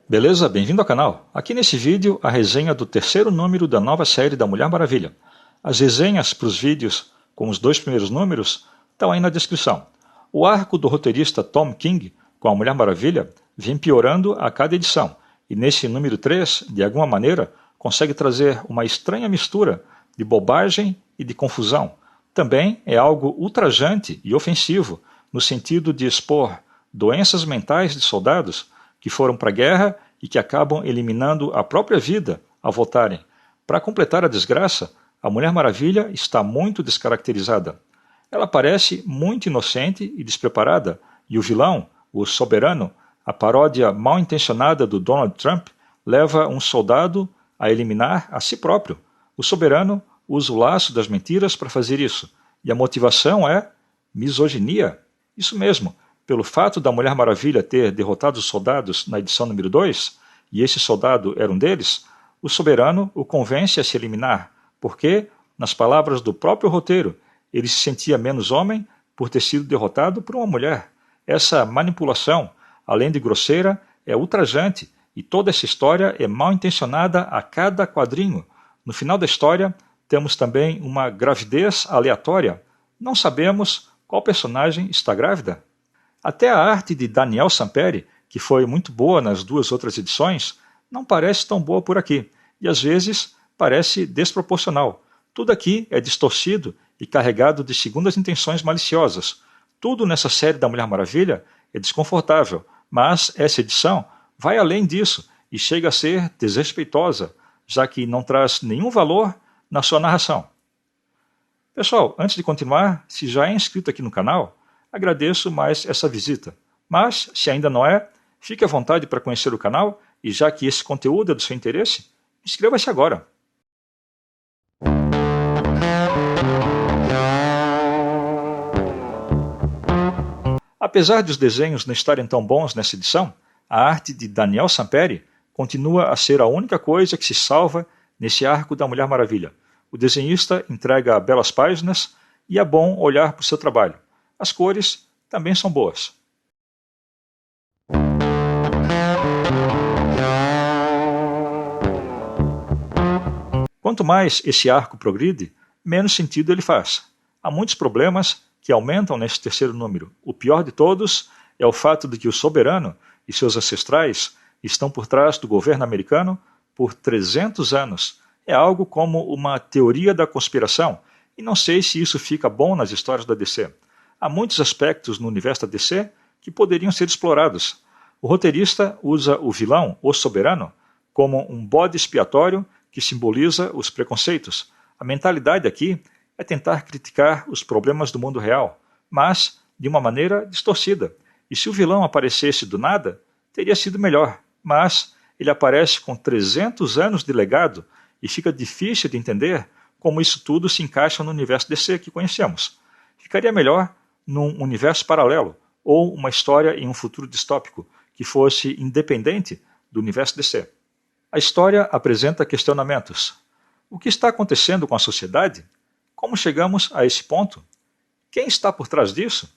Beleza? Bem-vindo ao canal. Aqui nesse vídeo, a resenha do terceiro número da nova série da Mulher Maravilha. As resenhas para os vídeos com os dois primeiros números estão aí na descrição. O arco do roteirista Tom King com a Mulher Maravilha vem piorando a cada edição, e nesse número 3, de alguma maneira, consegue trazer uma estranha mistura de bobagem e de confusão. Também é algo ultrajante e ofensivo, no sentido de expor doenças mentais de soldados que foram para a guerra e que acabam eliminando a própria vida ao voltarem. Para completar a desgraça, a Mulher Maravilha está muito descaracterizada. Ela parece muito inocente e despreparada, e o vilão, o Soberano, a paródia mal intencionada do Donald Trump, leva um soldado a eliminar a si próprio. O Soberano usa o laço das mentiras para fazer isso, e a motivação é misoginia. Isso mesmo. Pelo fato da Mulher Maravilha ter derrotado os soldados na edição número 2, e esse soldado era um deles, o Soberano o convence a se eliminar, porque, nas palavras do próprio roteiro, ele se sentia menos homem por ter sido derrotado por uma mulher. Essa manipulação, além de grosseira, é ultrajante, e toda essa história é mal intencionada a cada quadrinho. No final da história, temos também uma gravidez aleatória. Não sabemos qual personagem está grávida. Até a arte de Daniel Samperi, que foi muito boa nas duas outras edições, não parece tão boa por aqui, e às vezes parece desproporcional. Tudo aqui é distorcido e carregado de segundas intenções maliciosas. Tudo nessa série da Mulher Maravilha é desconfortável, mas essa edição vai além disso e chega a ser desrespeitosa, já que não traz nenhum valor na sua narração. Pessoal, antes de continuar, se já é inscrito aqui no canal, agradeço mais essa visita. Mas, se ainda não é, fique à vontade para conhecer o canal e, já que esse conteúdo é do seu interesse, inscreva-se agora. Apesar dos desenhos não estarem tão bons nessa edição, a arte de Daniel Samperi continua a ser a única coisa que se salva nesse arco da Mulher Maravilha. O desenhista entrega belas páginas e é bom olhar para o seu trabalho. As cores também são boas. Quanto mais esse arco progride, menos sentido ele faz. Há muitos problemas que aumentam neste terceiro número. O pior de todos é o fato de que o Soberano e seus ancestrais estão por trás do governo americano por 300 anos. É algo como uma teoria da conspiração, e não sei se isso fica bom nas histórias da DC. Há muitos aspectos no universo da DC que poderiam ser explorados. O roteirista usa o vilão, o Soberano, como um bode expiatório que simboliza os preconceitos. A mentalidade aqui é tentar criticar os problemas do mundo real, mas de uma maneira distorcida. E se o vilão aparecesse do nada, teria sido melhor. Mas ele aparece com 300 anos de legado e fica difícil de entender como isso tudo se encaixa no universo DC que conhecemos. Ficaria melhor num universo paralelo, ou uma história em um futuro distópico, que fosse independente do universo DC. A história apresenta questionamentos. O que está acontecendo com a sociedade? Como chegamos a esse ponto? Quem está por trás disso?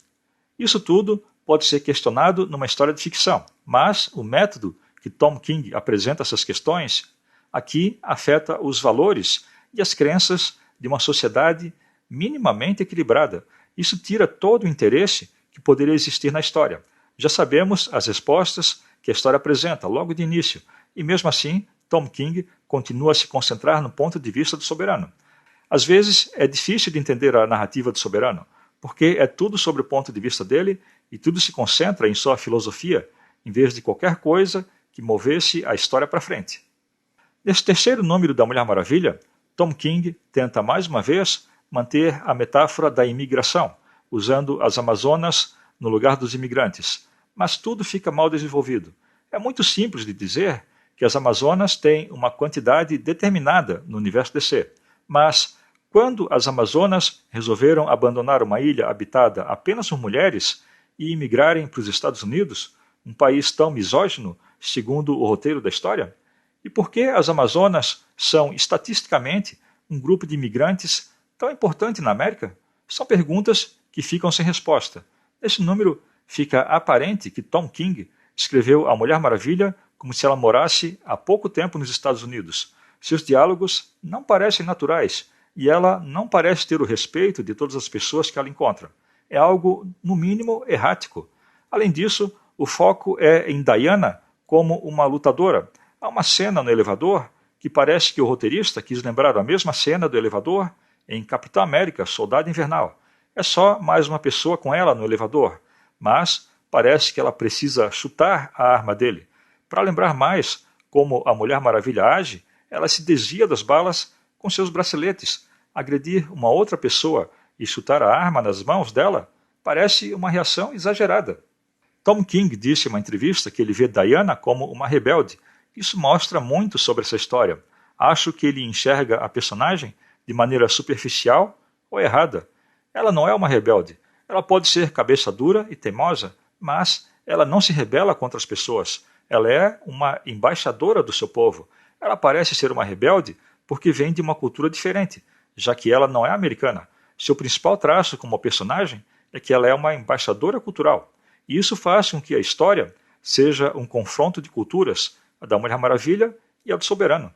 Isso tudo pode ser questionado numa história de ficção, mas o método que Tom King apresenta essas questões aqui afeta os valores e as crenças de uma sociedade minimamente equilibrada. Isso tira todo o interesse que poderia existir na história. Já sabemos as respostas que a história apresenta logo de início, e mesmo assim, Tom King continua a se concentrar no ponto de vista do Soberano. Às vezes é difícil de entender a narrativa do Soberano, porque é tudo sobre o ponto de vista dele e tudo se concentra em sua filosofia, em vez de qualquer coisa que movesse a história para frente. Nesse terceiro número da Mulher Maravilha, Tom King tenta mais uma vez manter a metáfora da imigração, usando as Amazonas no lugar dos imigrantes. Mas tudo fica mal desenvolvido. É muito simples de dizer que as Amazonas têm uma quantidade determinada no universo DC. Mas, quando as Amazonas resolveram abandonar uma ilha habitada apenas por mulheres e imigrarem para os Estados Unidos, um país tão misógino, segundo o roteiro da história? E por que as Amazonas são, estatisticamente, um grupo de imigrantes tão importante na América? São perguntas que ficam sem resposta. Nesse número fica aparente que Tom King escreveu A Mulher Maravilha como se ela morasse há pouco tempo nos Estados Unidos. Seus diálogos não parecem naturais e ela não parece ter o respeito de todas as pessoas que ela encontra. É algo, no mínimo, errático. Além disso, o foco é em Diana como uma lutadora. Há uma cena no elevador que parece que o roteirista quis lembrar a mesma cena do elevador em Capitão América, Soldado Invernal. É só mais uma pessoa com ela no elevador, mas parece que ela precisa chutar a arma dele. Para lembrar mais como a Mulher Maravilha age, ela se desvia das balas com seus braceletes. Agredir uma outra pessoa e chutar a arma nas mãos dela parece uma reação exagerada. Tom King disse em uma entrevista que ele vê Diana como uma rebelde. Isso mostra muito sobre essa história. Acho que ele enxerga a personagem de maneira superficial ou errada. Ela não é uma rebelde. Ela pode ser cabeça dura e teimosa, mas ela não se rebela contra as pessoas. Ela é uma embaixadora do seu povo. Ela parece ser uma rebelde porque vem de uma cultura diferente, já que ela não é americana. Seu principal traço como personagem é que ela é uma embaixadora cultural. E isso faz com que a história seja um confronto de culturas, a da Mulher Maravilha e a do Soberano.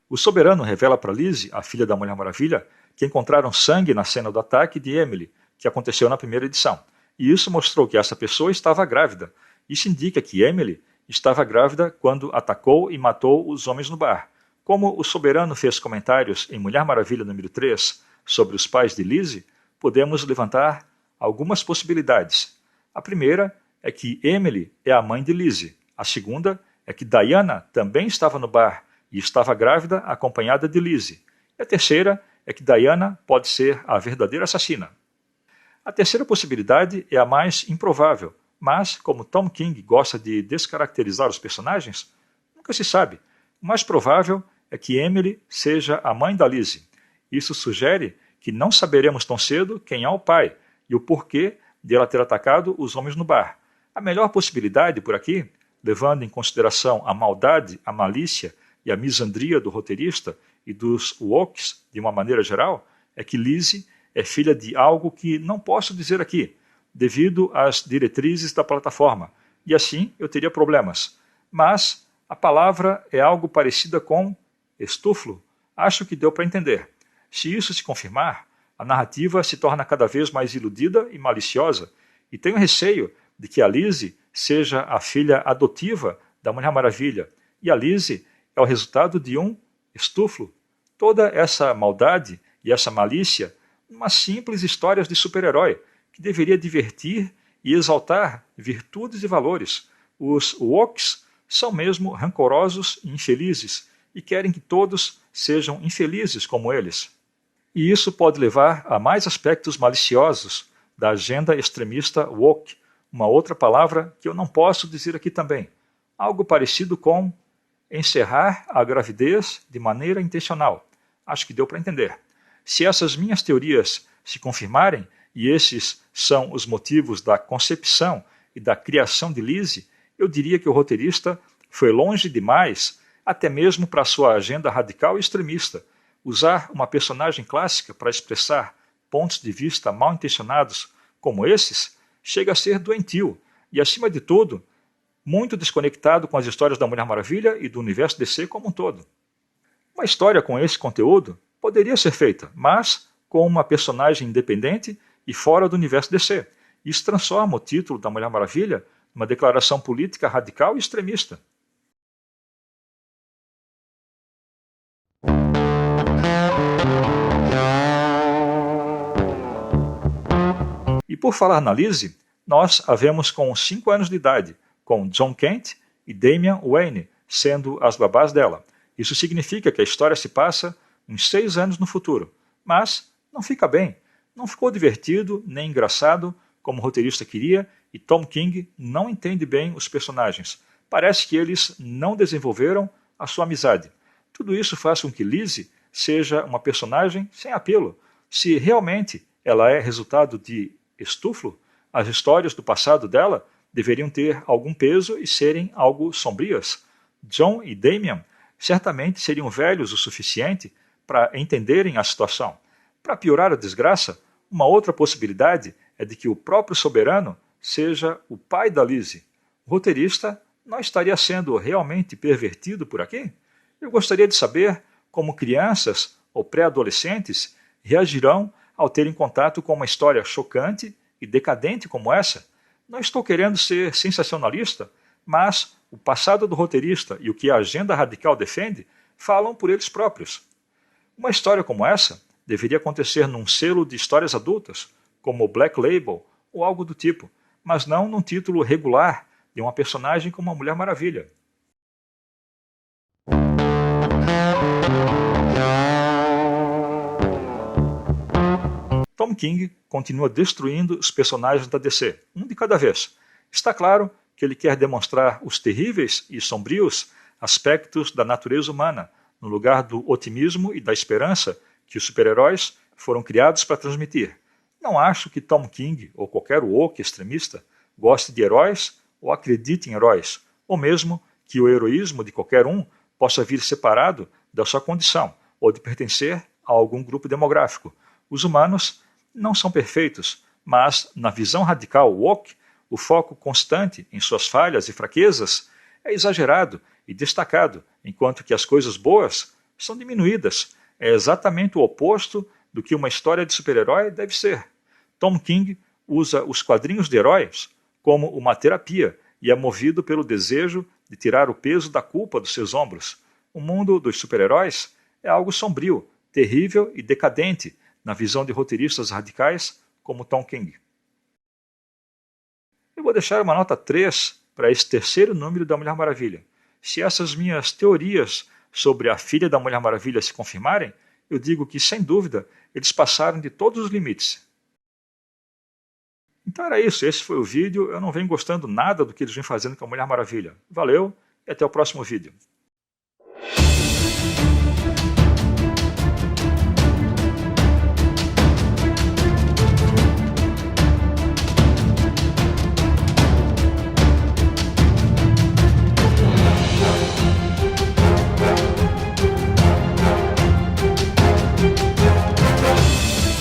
O Soberano revela para Lizzie, a filha da Mulher Maravilha, que encontraram sangue na cena do ataque de Emily, que aconteceu na primeira edição. E isso mostrou que essa pessoa estava grávida. Isso indica que Emily estava grávida quando atacou e matou os homens no bar. Como o Soberano fez comentários em Mulher Maravilha número 3 sobre os pais de Lizzie, podemos levantar algumas possibilidades. A primeira é que Emily é a mãe de Lizzie. A segunda é que Diana também estava no bar e estava grávida acompanhada de Lizzie. E a terceira é que Diana pode ser a verdadeira assassina. A terceira possibilidade é a mais improvável, mas, como Tom King gosta de descaracterizar os personagens, nunca se sabe. O mais provável é que Emily seja a mãe da Lizzie. Isso sugere que não saberemos tão cedo quem é o pai e o porquê de ela ter atacado os homens no bar. A melhor possibilidade por aqui, levando em consideração a maldade, a malícia e a misandria do roteirista e dos wokes de uma maneira geral, é que Lizzie é filha de algo que não posso dizer aqui, devido às diretrizes da plataforma, e assim eu teria problemas. Mas a palavra é algo parecida com estuflo. Acho que deu para entender. Se isso se confirmar, a narrativa se torna cada vez mais iludida e maliciosa, e tenho receio de que a Lizzie seja a filha adotiva da Mulher Maravilha, e a Lizzie é o resultado de um estuflo. Toda essa maldade e essa malícia numa simples história de super-herói, que deveria divertir e exaltar virtudes e valores. Os wokes são mesmo rancorosos e infelizes, e querem que todos sejam infelizes como eles. E isso pode levar a mais aspectos maliciosos da agenda extremista woke, uma outra palavra que eu não posso dizer aqui também. Algo parecido com encerrar a gravidez de maneira intencional. Acho que deu para entender. Se essas minhas teorias se confirmarem, e esses são os motivos da concepção e da criação de Lizzie, eu diria que o roteirista foi longe demais, até mesmo para sua agenda radical e extremista. Usar uma personagem clássica para expressar pontos de vista mal intencionados como esses chega a ser doentio e, acima de tudo, muito desconectado com as histórias da Mulher Maravilha e do universo DC como um todo. Uma história com esse conteúdo poderia ser feita, mas com uma personagem independente e fora do universo DC. Isso transforma o título da Mulher Maravilha numa declaração política radical e extremista. E por falar na Lizzie, nós a vemos com 5 anos de idade, com John Kent e Damian Wayne sendo as babás dela. Isso significa que a história se passa uns 6 anos no futuro, mas não fica bem. Não ficou divertido nem engraçado como o roteirista queria e Tom King não entende bem os personagens. Parece que eles não desenvolveram a sua amizade. Tudo isso faz com que Lizzie seja uma personagem sem apelo. Se realmente ela é resultado de estuflo, as histórias do passado dela deveriam ter algum peso e serem algo sombrias. John e Damian certamente seriam velhos o suficiente para entenderem a situação. Para piorar a desgraça, Uma outra possibilidade é de que o próprio Soberano seja o pai da Lizzie. O roteirista não estaria sendo realmente pervertido por aqui? Eu gostaria de saber como crianças ou pré-adolescentes reagirão ao terem contato com uma história chocante e decadente como essa. Não estou querendo ser sensacionalista, mas o passado do roteirista e o que a agenda radical defende falam por eles próprios. Uma história como essa deveria acontecer num selo de histórias adultas, como Black Label ou algo do tipo, mas não num título regular de uma personagem como a Mulher Maravilha. Tom King continua destruindo os personagens da DC, um de cada vez. Está claro que ele quer demonstrar os terríveis e sombrios aspectos da natureza humana, no lugar do otimismo e da esperança que os super-heróis foram criados para transmitir. Não acho que Tom King, ou qualquer woke extremista, goste de heróis ou acredite em heróis, ou mesmo que o heroísmo de qualquer um possa vir separado da sua condição ou de pertencer a algum grupo demográfico. Os humanos não são perfeitos, mas, na visão radical woke, o foco constante em suas falhas e fraquezas é exagerado e destacado, enquanto que as coisas boas são diminuídas. É exatamente o oposto do que uma história de super-herói deve ser. Tom King usa os quadrinhos de heróis como uma terapia e é movido pelo desejo de tirar o peso da culpa dos seus ombros. O mundo dos super-heróis é algo sombrio, terrível e decadente, na visão de roteiristas radicais como Tom King. Eu vou deixar uma nota 3 para esse terceiro número da Mulher Maravilha. Se essas minhas teorias sobre a filha da Mulher Maravilha se confirmarem, eu digo que, sem dúvida, eles passaram de todos os limites. Então era isso, esse foi o vídeo. Eu não venho gostando nada do que eles vêm fazendo com a Mulher Maravilha. Valeu e até o próximo vídeo.